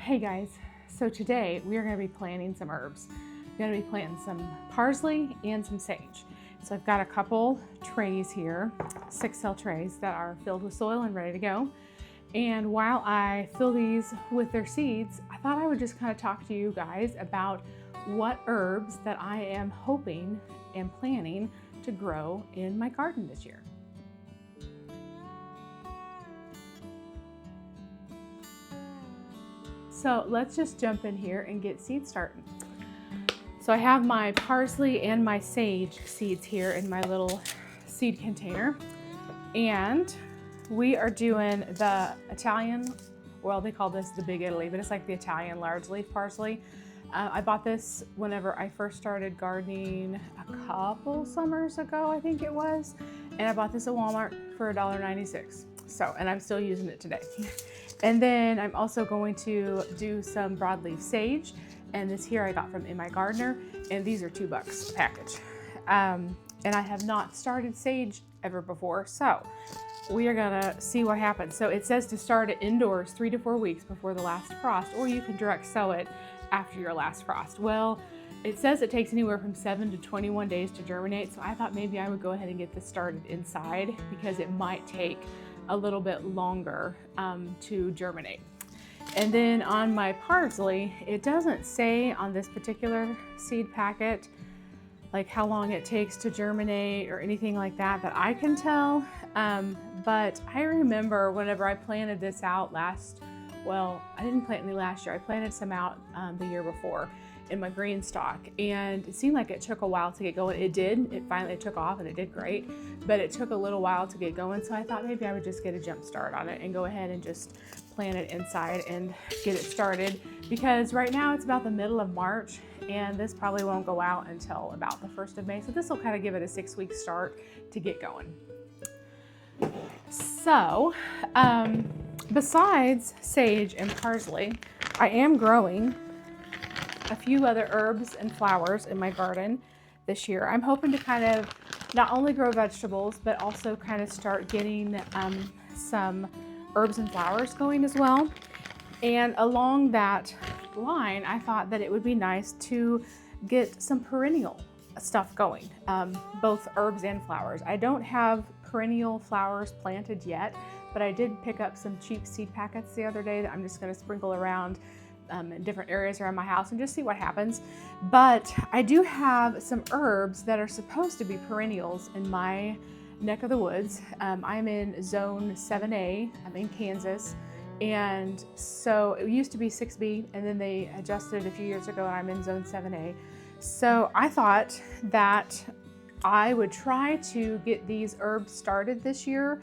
Hey guys, so today we are going to be planting some herbs. We're going to be planting some parsley and some sage. So I've got a couple trays here, 6 cell trays that are filled with soil and ready to go. And while I fill these with their seeds, I thought I would just kind of talk to you guys about what herbs that I am hoping and planning to grow in my garden this year. So let's just jump in here and get seeds started. So I have my parsley and my sage seeds here in my little seed container. And we are doing the Italian, well, they call this the Big Italy, but it's like the Italian large leaf parsley. I bought this whenever I first started gardening a couple summers ago, I think it was. And I bought this at Walmart for $1.96. So, and I'm still using it today. And then I'm also going to do some broadleaf sage. And this here I got from In My Gardener. And these are $2 a package. And I have not started sage ever before. So we are gonna see what happens. So it says to start it indoors 3 to 4 weeks before the last frost, or you can direct sow it after your last frost. Well, it says it takes anywhere from 7 to 21 days to germinate. So I thought maybe I would go ahead and get this started inside because it might take a little bit longer to germinate. And then on my parsley, it doesn't say on this particular seed packet like how long it takes to germinate or anything like that I can tell. But I remember whenever I planted this out well, I didn't plant any last year. I planted some out the year before in my green stock, and it seemed like it took a while to get going. It did. It finally took off and it did great, but it took a little while to get going. So I thought maybe I would just get a jump start on it and go ahead and just plant it inside and get it started, because right now it's about the middle of March and this probably won't go out until about the 1st of May. So this will kind of give it a 6-week start to get going. So besides sage and parsley, I am growing a few other herbs and flowers in my garden this year. I'm hoping to kind of not only grow vegetables, but also kind of start getting some herbs and flowers going as well. And along that line, I thought that it would be nice to get some perennial stuff going, both herbs and flowers. I don't have perennial flowers planted yet, but I did pick up some cheap seed packets the other day that I'm just going to sprinkle around in different areas around my house and just see what happens. But I do have some herbs that are supposed to be perennials in my neck of the woods. I'm in zone 7A, I'm in Kansas. And so it used to be 6B, and then they adjusted a few years ago and I'm in zone 7A. So I thought that I would try to get these herbs started this year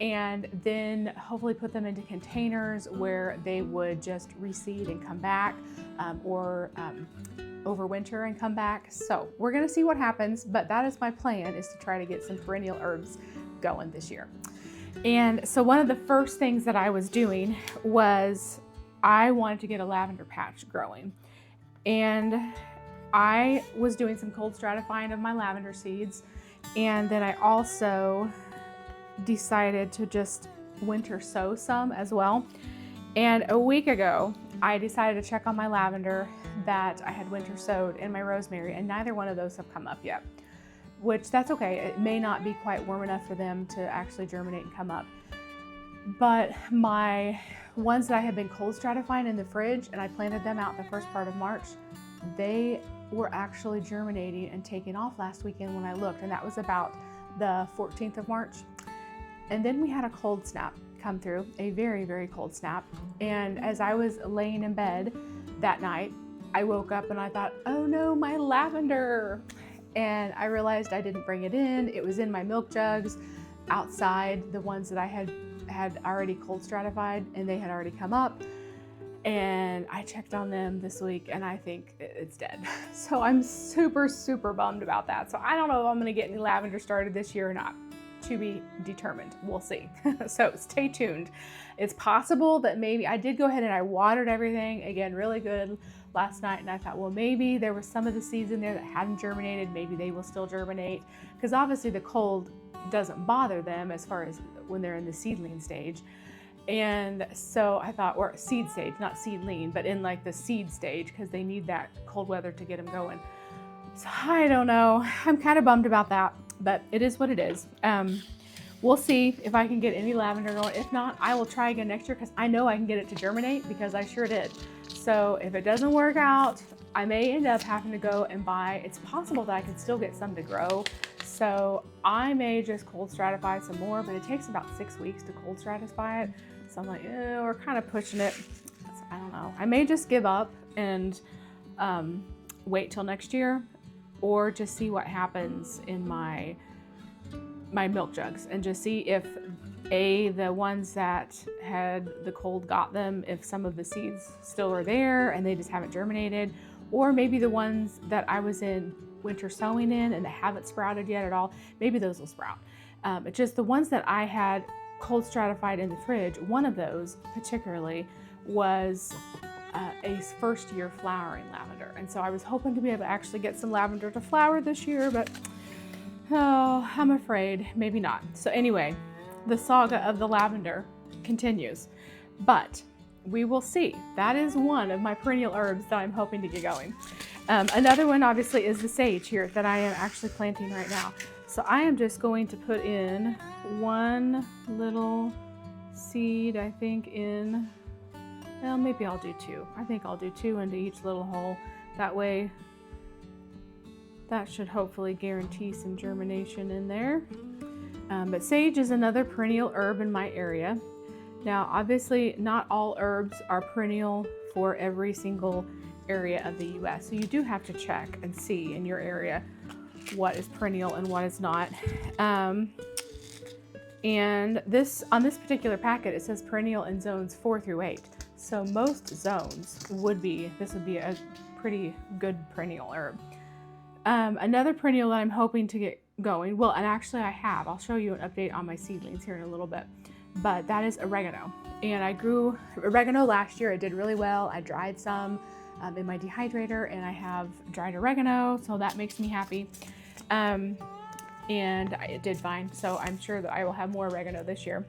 and then hopefully put them into containers where they would just reseed and come back, or overwinter and come back. So we're gonna see what happens, but that is my plan, is to try to get some perennial herbs going this year. And so one of the first things that I was doing was I wanted to get a lavender patch growing. And I was doing some cold stratifying of my lavender seeds. And then I also decided to just winter sow some as well. And a week ago, I decided to check on my lavender that I had winter sowed and my rosemary, and neither one of those have come up yet, which that's okay. It may not be quite warm enough for them to actually germinate and come up. But my ones that I had been cold stratifying in the fridge, and I planted them out the first part of March, they were actually germinating and taking off last weekend when I looked, and that was about the 14th of March. And then we had a cold snap come through, a very, very cold snap. And as I was laying in bed that night, I woke up and I thought, oh no, my lavender. And I realized I didn't bring it in. It was in my milk jugs outside, the ones that I had already cold stratified, and they had already come up. And I checked on them this week and I think it's dead. So I'm super, super bummed about that. So I don't know if I'm gonna get any lavender started this year or not. To be determined. We'll see. So stay tuned. It's possible that maybe I did go ahead and I watered everything again really good last night, and I thought, well, maybe there were some of the seeds in there that hadn't germinated. Maybe they will still germinate, because obviously the cold doesn't bother them as far as when they're in the seedling stage. And so I thought, or seed stage, not seedling, but in like the seed stage, because they need that cold weather to get them going. So I don't know. I'm kind of bummed about that, but it is what it is. We'll see if I can get any lavender going. If not, I will try again next year, because I know I can get it to germinate, because I sure did. So if it doesn't work out, I may end up having to go and buy, it's possible that I can still get some to grow. So I may just cold stratify some more, but it takes about 6 weeks to cold stratify it. So I'm like, we're kind of pushing it. I don't know. I may just give up and wait till next year, or just see what happens in my milk jugs, and just see if the ones that had the cold got them, if some of the seeds still are there and they just haven't germinated, or maybe the ones that I was in winter sowing in and they haven't sprouted yet at all, maybe those will sprout. It's just the ones that I had cold stratified in the fridge, one of those particularly was a first year flowering lavender. And so I was hoping to be able to actually get some lavender to flower this year, but oh, I'm afraid maybe not. So anyway, the saga of the lavender continues, but we will see. That is one of my perennial herbs that I'm hoping to get going. Another one obviously is the sage here that I am actually planting right now. So I am just going to put in one little seed, I think in, well, maybe I'll do two. I think I'll do two into each little hole. That way, that should hopefully guarantee some germination in there. But sage is another perennial herb in my area. Now, obviously, not all herbs are perennial for every single area of the US. So you do have to check and see in your area what is perennial and what is not. And this, on this particular packet, it says perennial in zones 4 through 8. So most zones would be, this would be a pretty good perennial herb. Another perennial that I'm hoping to get going, well, and actually I have, I'll show you an update on my seedlings here in a little bit, but that is oregano. And I grew oregano last year. It did really well. I dried some in my dehydrator, and I have dried oregano, so that makes me happy. And it did fine, so I'm sure that I will have more oregano this year.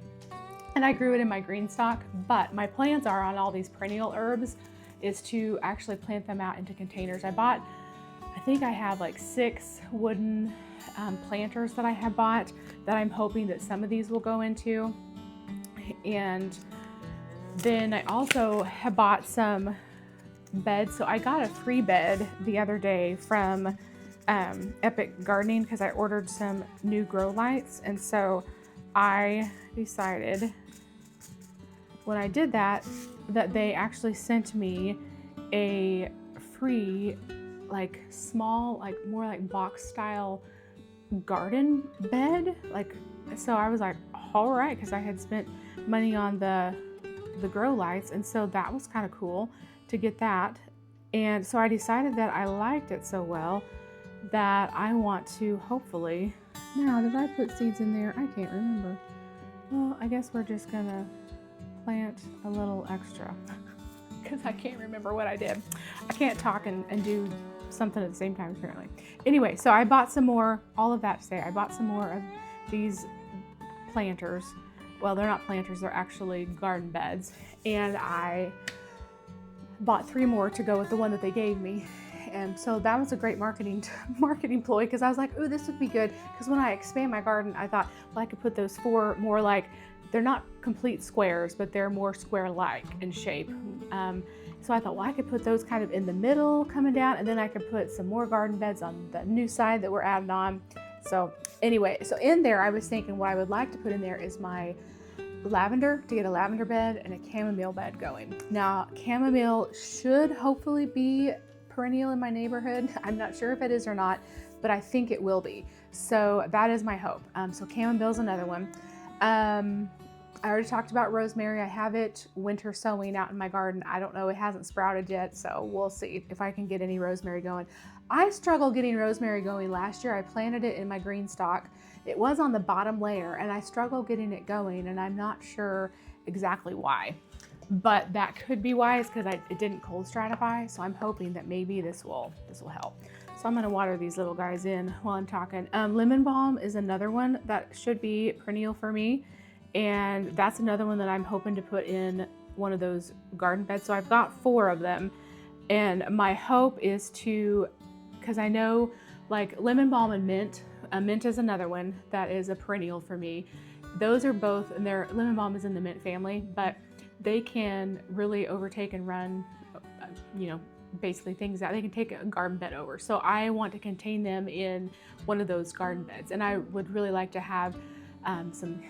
And I grew it in my green stock, but my plans are on all these perennial herbs is to actually plant them out into containers. I think I have like 6 wooden planters that I have bought that I'm hoping that some of these will go into. And then I also have bought some beds. So I got a free bed the other day from Epic Gardening, because I ordered some new grow lights. And so I decided when I did that they actually sent me a free, like small, like more like box style garden bed. Like, so I was like, all right, because I had spent money on the grow lights, and so that was kind of cool to get that. And so I decided that I liked it so well that I want to hopefully, now did I put seeds in there? I can't remember. Well, I guess we're just gonna plant a little extra because I can't remember what I did. I can't talk and do something at the same time apparently. Anyway, so I bought some more, all of that to say, I bought some more of these planters. Well, they're not planters, they're actually garden beds. And I bought 3 more to go with the one that they gave me. And so that was a great marketing ploy, because I was like, ooh, this would be good. Because when I expand my garden, I thought, well, I could put those 4 more, like, they're not complete squares, but they're more square-like in shape. So I thought, well, I could put those kind of in the middle coming down, and then I could put some more garden beds on the new side that we're adding on. So anyway, so in there, I was thinking what I would like to put in there is my lavender, to get a lavender bed and a chamomile bed going. Now, chamomile should hopefully be perennial in my neighborhood. I'm not sure if it is or not, but I think it will be. So that is my hope. So chamomile is another one. I already talked about rosemary. I have it winter sowing out in my garden. I don't know, it hasn't sprouted yet, so we'll see if I can get any rosemary going. I struggled getting rosemary going last year. I planted it in my green stock. It was on the bottom layer, and I struggled getting it going, and I'm not sure exactly why. But that could be why, is because it didn't cold stratify, so I'm hoping that maybe this will help. So I'm gonna water these little guys in while I'm talking. Lemon balm is another one that should be perennial for me. And that's another one that I'm hoping to put in one of those garden beds. So I've got 4 of them. And my hope is to, because I know like lemon balm and mint, mint is another one that is a perennial for me. Those are both, and their lemon balm is in the mint family, but they can really overtake and run, you know, basically things that they can take a garden bed over. So I want to contain them in one of those garden beds. And I would really like to have some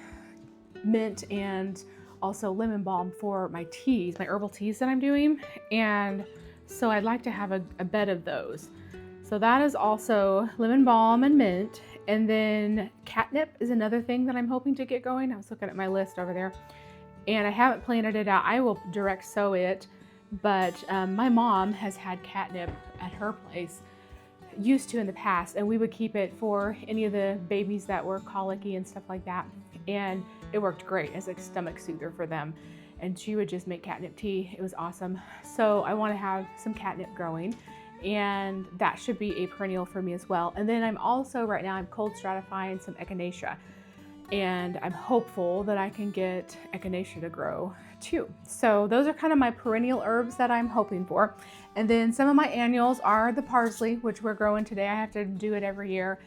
mint and also lemon balm for my teas, my herbal teas that I'm doing. And so I'd like to have a bed of those. So that is also lemon balm and mint. And then catnip is another thing that I'm hoping to get going. I was looking at my list over there and I haven't planted it out. I will direct sow it, but my mom has had catnip at her place, used to in the past, and we would keep it for any of the babies that were colicky and stuff like that. And it worked great as a stomach soother for them. And she would just make catnip tea. It was awesome. So I want to have some catnip growing, and that should be a perennial for me as well. And then I'm also, right now, I'm cold stratifying some echinacea, and I'm hopeful that I can get echinacea to grow too. So those are kind of my perennial herbs that I'm hoping for. And then some of my annuals are the parsley, which we're growing today. I have to do it every year.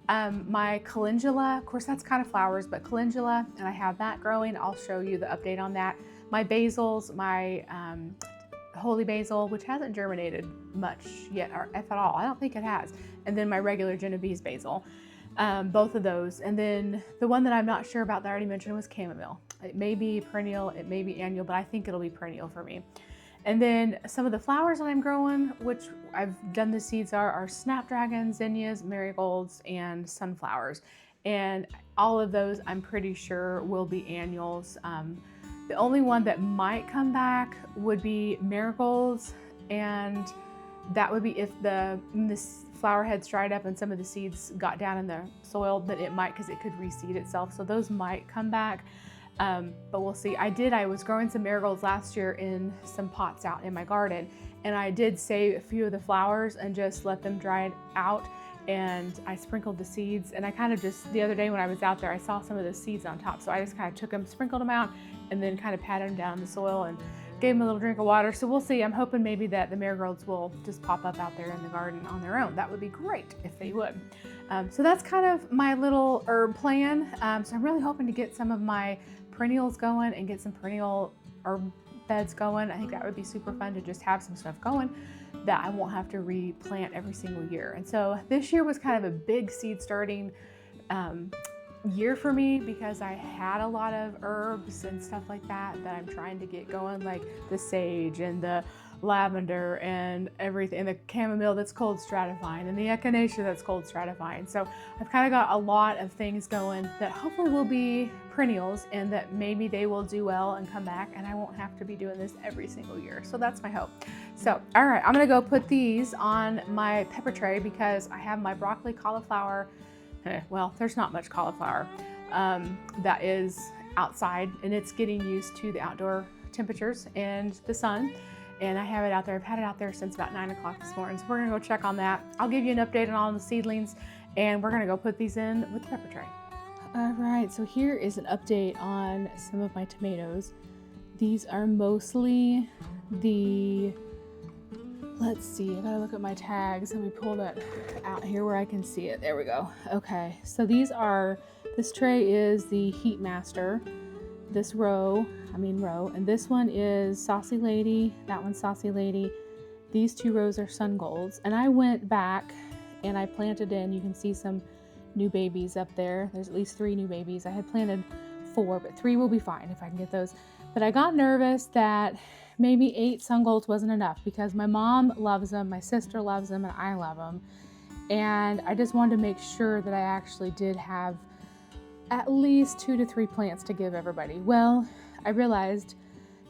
My calendula, of course that's kind of flowers, but calendula, and I have that growing. I'll show you the update on that. My basils, my holy basil, which hasn't germinated much yet, or if at all, I don't think it has. And then my regular Genovese basil, both of those. And then the one that I'm not sure about that I already mentioned was chamomile. It may be perennial, it may be annual, but I think it'll be perennial for me. And then some of the flowers that I'm growing, which I've done the seeds are snapdragons, zinnias, marigolds, and sunflowers. And all of those I'm pretty sure will be annuals. The only one that might come back would be marigolds, and that would be if this flower heads dried up and some of the seeds got down in the soil, but it might, because it could reseed itself. So those might come back. But we'll see. I was growing some marigolds last year in some pots out in my garden, and I did save a few of the flowers and just let them dry out, and I sprinkled the seeds, and I kind of just, the other day when I was out there, I saw some of the seeds on top, so I just kind of took them, sprinkled them out, and then kind of patted them down in the soil and gave them a little drink of water. So we'll see. I'm hoping maybe that the marigolds will just pop up out there in the garden on their own. That would be great if they would. So that's kind of my little herb plan. So I'm really hoping to get some of my perennials going and get some perennial herb beds going. I think that would be super fun to just have some stuff going that I won't have to replant every single year. And so this year was kind of a big seed starting year for me, because I had a lot of herbs and stuff like that I'm trying to get going, like the sage and the lavender and everything, and the chamomile that's cold stratifying, and the echinacea that's cold stratifying. So I've kind of got a lot of things going that hopefully will be perennials, and that maybe they will do well and come back, and I won't have to be doing this every single year. So that's my hope. So, all right, I'm gonna go put these on my pepper tray, because I have my broccoli, cauliflower, well, there's not much cauliflower that is outside, and it's getting used to the outdoor temperatures and the sun. And I have it out there. I've had it out there since about 9 o'clock this morning. So we're gonna go check on that. I'll give you an update on all the seedlings, and we're gonna go put these in with the pepper tray. All right, so here is an update on some of my tomatoes. These are mostly the, let's see, I gotta look at my tags. Let me pull that out here where I can see it. There we go. Okay, so these are, this tray is the Heat Master. This row, and this one is Saucy Lady, that one's Saucy Lady. These 2 rows are Sun Golds. And I went back and I planted in, you can see some new babies up there. There's at least 3 new babies. I had planted 4, but 3 will be fine if I can get those. But I got nervous that maybe 8 Sun Golds wasn't enough, because my mom loves them, my sister loves them, and I love them. And I just wanted to make sure that I actually did have at least 2 to 3 plants to give everybody. Well, I realized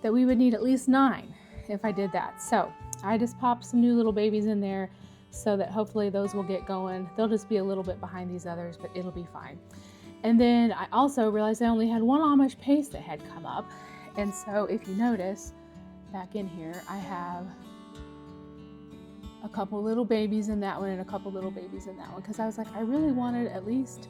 that we would need at least 9 if I did that. So I just popped some new little babies in there so that hopefully those will get going. They'll just be a little bit behind these others, but it'll be fine. And then I also realized I only had 1 Amish paste that had come up. And so if you notice back in here, I have a couple little babies in that one and a couple little babies in that one, because I was like, I really wanted at least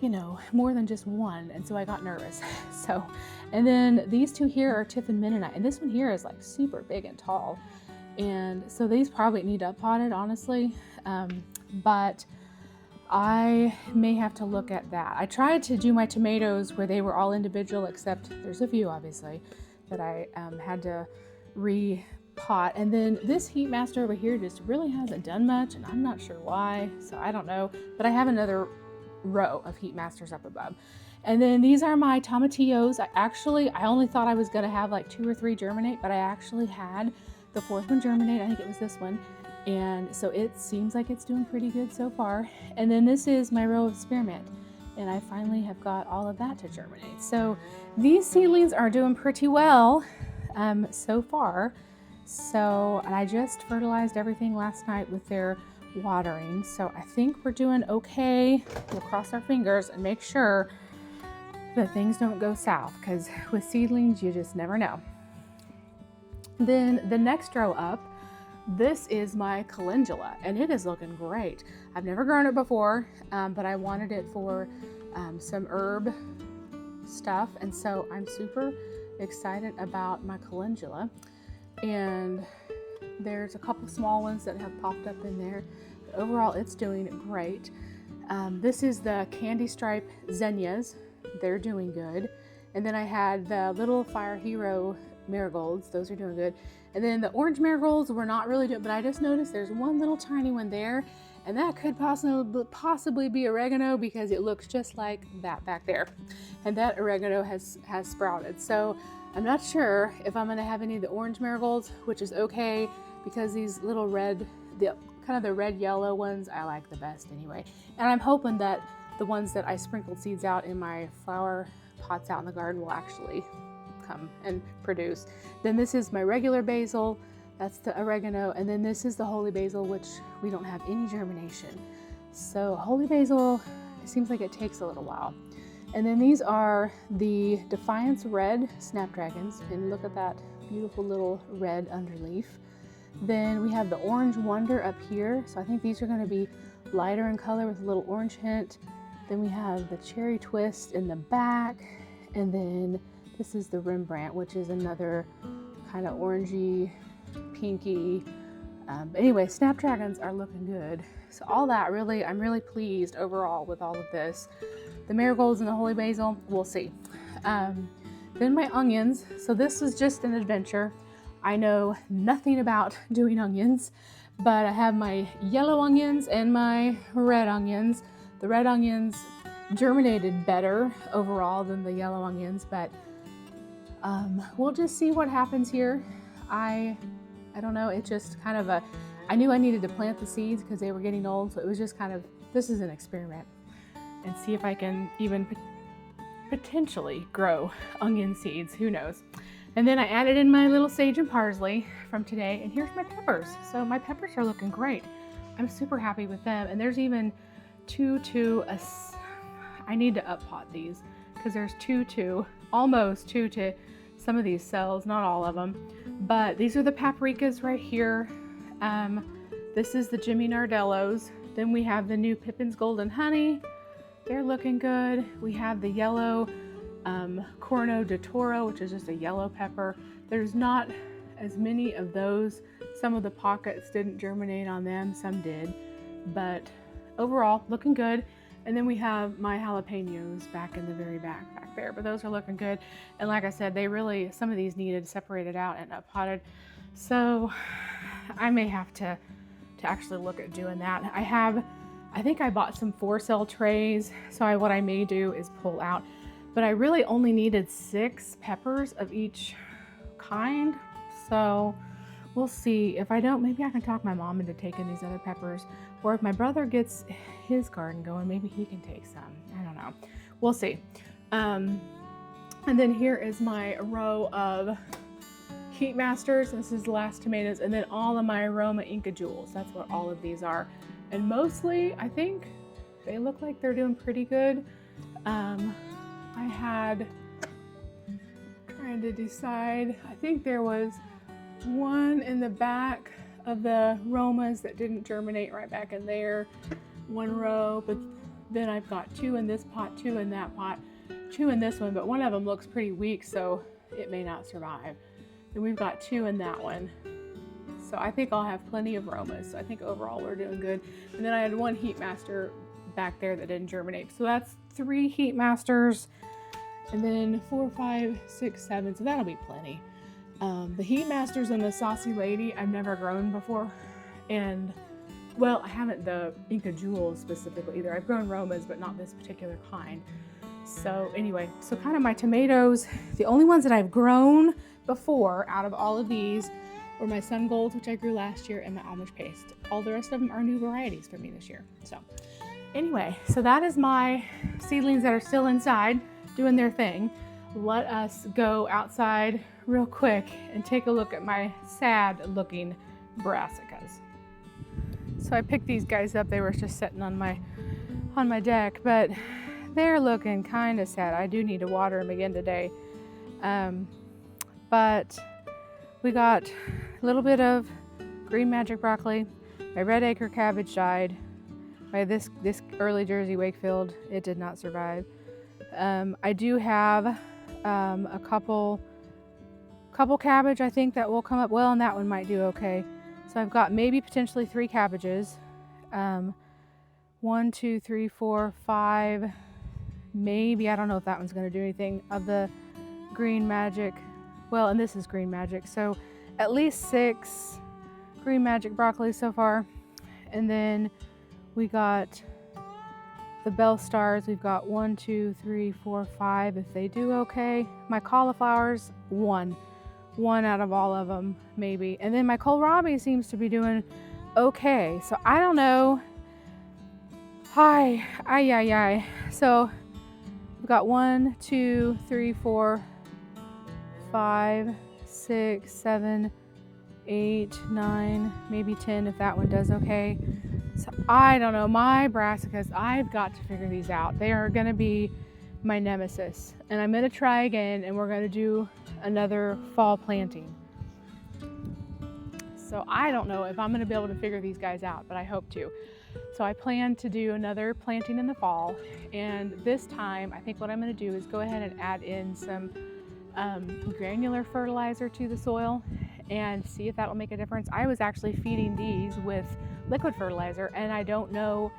you know, more than just one. And so I got nervous. So, and then these two here are Tiffin Mennonite. And this one here is like super big and tall. And so these probably need uppotted, honestly. But I may have to look at that. I tried to do my tomatoes where they were all individual, except there's a few obviously that I had to repot. And then this Heat Master over here just really hasn't done much, and I'm not sure why, so I don't know. But I have another row of Heat Masters up above. And then these are my tomatillos. I only thought I was gonna have like 2 or 3 germinate, but I actually had the 4th one germinate. I think it was this one. And so it seems like it's doing pretty good so far. And then this is my row of spearmint. And I finally have got all of that to germinate. So these seedlings are doing pretty well so far. So, and I just fertilized everything last night with their watering. So I think we're doing okay. We'll cross our fingers and make sure that things don't go south, because with seedlings, you just never know. Then the next row up, this is my calendula, and it is looking great. I've never grown it before, but I wanted it for some herb stuff, and so I'm super excited about my calendula. And there's a couple small ones that have popped up in there, but overall it's doing great. This is the candy stripe zinnias. They're doing good. And then I had the little Fire Hero marigolds. Those are doing good. And then the orange marigolds were not really doing, but I just noticed there's one little tiny one there, and that could possibly be oregano, because it looks just like that back there. And that oregano has sprouted. So I'm not sure if I'm gonna have any of the orange marigolds, which is okay, because these little red, kind of the red yellow ones, I like the best anyway. And I'm hoping that the ones that I sprinkled seeds out in my flower pots out in the garden will actually come and produce. Then this is my regular basil, that's the oregano, and then this is the holy basil, which we don't have any germination. So holy basil, it seems like it takes a little while. And then these are the Defiance Red snapdragons, and look at that beautiful little red underleaf. Then we have the Orange Wonder up here, so I think these are going to be lighter in color with a little orange hint. Then we have the Cherry Twist in the back, and then this is the Rembrandt, which is another kind of orangey, pinky. Anyway, snapdragons are looking good. So all that, really, I'm really pleased overall with all of this. The marigolds and the holy basil, we'll see. Then my onions. So this was just an adventure. I know nothing about doing onions, but I have my yellow onions and my red onions. The red onions germinated better overall than the yellow onions, but we'll just see what happens here. I don't know, it's just kind of I knew I needed to plant the seeds because they were getting old, so it was just kind of, this is an experiment, and see if I can even potentially grow onion seeds, who knows. And then I added in my little sage and parsley from today, and here's my peppers. So my peppers are looking great. I'm super happy with them, and there's even I need to up pot these, because there's almost two to some of these cells, not all of them. But these are the paprikas right here. This is the Jimmy Nardellos. Then we have the new Pippin's Golden Honey. They're looking good. We have the yellow Corno de Toro, which is just a yellow pepper. There's not as many of those. Some of the pockets didn't germinate on them, some did. But overall, looking good. And then we have my jalapenos back in the very back there, but those are looking good. And like I said, some of these needed separated out and up potted. So I may have to actually look at doing that. I think I bought some 4-cell trays. So what I may do is pull out, but I really only needed 6 peppers of each kind. So we'll see. If I don't, maybe I can talk my mom into taking these other peppers, or if my brother gets his garden going, maybe he can take some. I don't know. We'll see. And then here is my row of Heat Masters. This is the last tomatoes, and then all of my Aroma Inca Jewels. That's what all of these are. And mostly, I think they look like they're doing pretty good. Trying to decide, I think there was one in the back of the Romas that didn't germinate right back in there, one row, but Then I've got 2 in this pot, 2 in that pot, 2 in this one, but one of them looks pretty weak, so it may not survive. Then we've got 2 in that one. So I think I'll have plenty of Romas. So I think overall we're doing good. And then I had 1 Heat Master back there that didn't germinate. So that's 3 Heat Masters. And then 4, 5, 6, 7. So that'll be plenty. The Heat Masters and the Saucy Lady I've never grown before. And well, I haven't the Inca Jewels specifically either. I've grown Romas, but not this particular kind. So anyway, so kind of my tomatoes, the only ones that I've grown before out of all of these were my Sun Golds, which I grew last year, and my Amish Paste. All the rest of them are new varieties for me this year. So anyway, so that is my seedlings that are still inside doing their thing. Let us go outside real quick and take a look at my sad looking brassicas. So I picked these guys up. They were just sitting on my deck, but they're looking kind of sad. I do need to water them again today. But we got a little bit of green magic broccoli. My red acre cabbage died. My this early Jersey Wakefield, it did not survive. I do have a couple cabbage I think that will come up well, and that one might do okay. So I've got maybe potentially 3 cabbages. 1, 2, 3, 4, 5. Maybe, I don't know if that one's going to do anything of the green magic. Well, and this is green magic. So at least 6 green magic broccoli so far. And then we got the bell stars. We've got 1, 2, 3, 4, 5. If they do okay. My cauliflowers, 1 out of all of them, maybe. And then my kohlrabi seems to be doing okay. So I don't know. Hi. So we've got 1, 2, 3, 4, 5, 6, 7, 8, 9, maybe 10 if that one does okay. So I don't know. My brassicas, I've got to figure these out. They are going to be my nemesis. And I'm going to try again, and we're going to do another fall planting. So I don't know if I'm going to be able to figure these guys out, but I hope to. So I plan to do another planting in the fall, and this time I think what I'm going to do is go ahead and add in some granular fertilizer to the soil and see if that will make a difference. I was actually feeding these with liquid fertilizer, and I don't know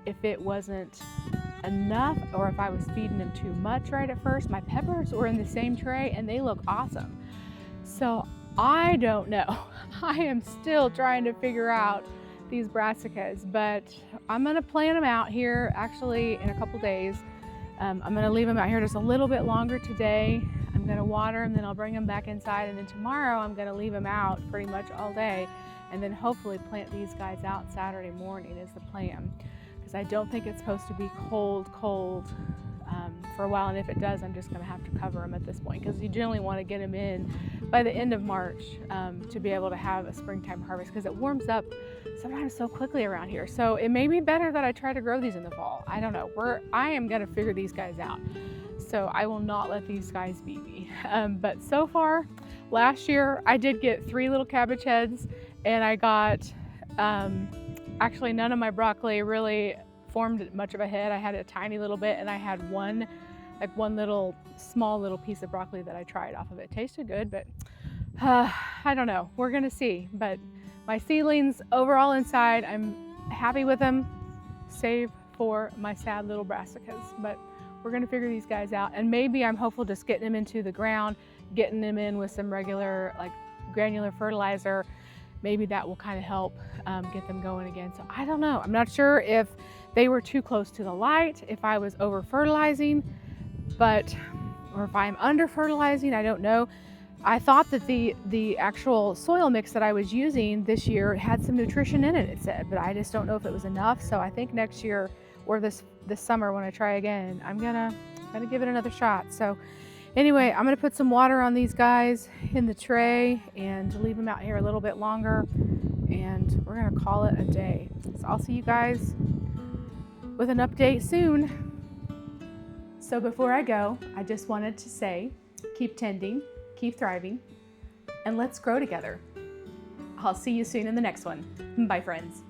if it wasn't enough or if I was feeding them too much right at first. My peppers were in the same tray and they look awesome. So I don't know. I am still trying to figure out these brassicas, but I'm gonna plant them out here actually in a couple days. I'm gonna leave them out here just a little bit longer today. I'm gonna water them, then I'll bring them back inside, and then tomorrow I'm gonna leave them out pretty much all day, and then hopefully plant these guys out Saturday morning is the plan. Because I don't think it's supposed to be cold for a while, and if it does, I'm just going to have to cover them at this point, because you generally want to get them in by the end of March to be able to have a springtime harvest, because it warms up sometimes so quickly around here. So it may be better that I try to grow these in the fall. I don't know. I am going to figure these guys out. So I will not let these guys beat me. But so far, last year I did get 3 little cabbage heads, and I got actually none of my broccoli really formed much of a head. I had a tiny little bit, and I had one little small little piece of broccoli that I tried off of it. Tasted good, but I don't know. We're gonna see. But my seedlings overall inside, I'm happy with them, save for my sad little brassicas. But we're gonna figure these guys out, and maybe I'm hopeful just getting them into the ground, getting them in with some regular granular fertilizer. Maybe that will kind of help get them going again. So I don't know. I'm not sure if they were too close to the light, if I was over fertilizing, or if I'm under fertilizing, I don't know. I thought that the actual soil mix that I was using this year had some nutrition in it said, but I just don't know if it was enough. So I think next year or this summer when I try again, I'm gonna give it another shot. So anyway, I'm gonna put some water on these guys in the tray and leave them out here a little bit longer, and we're gonna call it a day. So I'll see you guys with an update soon. So before I go, I just wanted to say, keep tending, keep thriving, and let's grow together. I'll see you soon in the next one. Bye, friends.